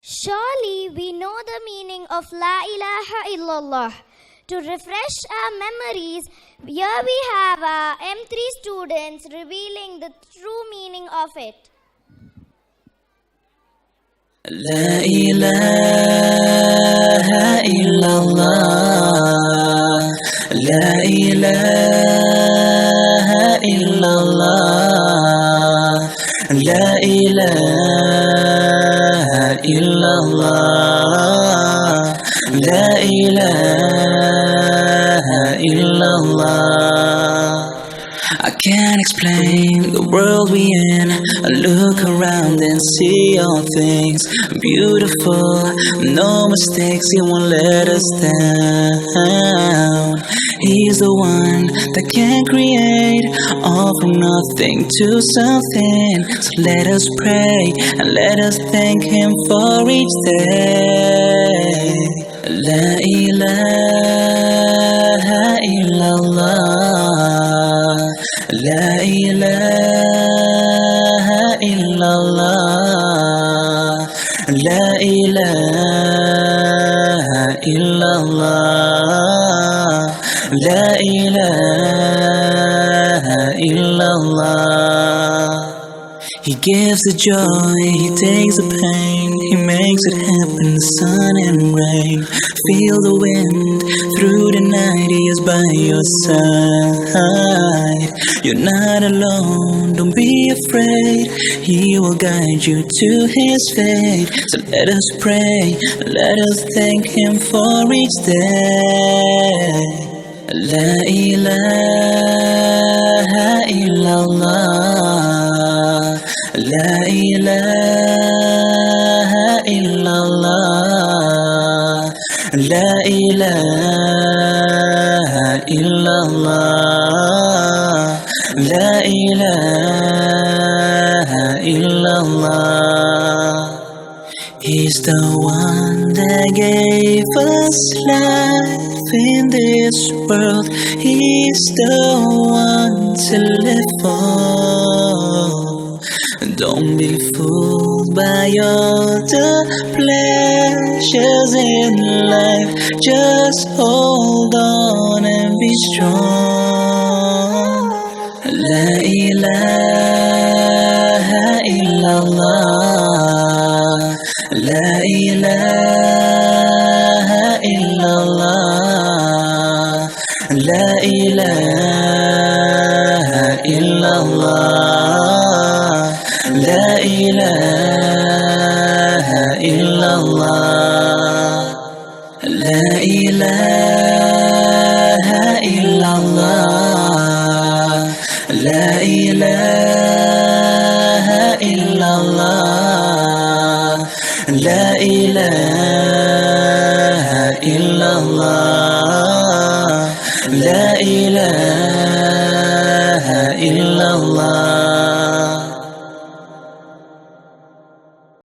Surely we know the meaning of La ilaha illallah. To refresh our memories, here we have our M3 students revealing the true meaning of it. La ilaha illallah, La ilaha illallah, La ilaha illallah, La ilaha illallah. I can't explain the world we in. I look around and see all things beautiful, no mistakes, He won't let us down. He's the one that can create all from nothing to something. So let us pray and let us thank Him for each day. La ilaha illallah, La ilaha illallah, La ilaha illallah, La ilaha illallah. He gives the joy, He takes the pain, He makes it happen, sun and rain. Feel the wind through the night, He is by your side. You're not alone, don't be afraid, He will guide you to His fate. So let us pray, let us thank Him for each day. La ilaha illallah, La ilaha illallah, La ilaha illallah, La ilaha illallah. He's the one that gave us life in this world. He's the one to live for. Don't be fooled by all the pleasures in life. Just hold on and be strong. La ilaha illallah, La ilaha illallah, La ilaha illallah, La ilaha illallah, La ilaha illallah, La ilaha illallah, La ilaha illallah, La ilaha illallah.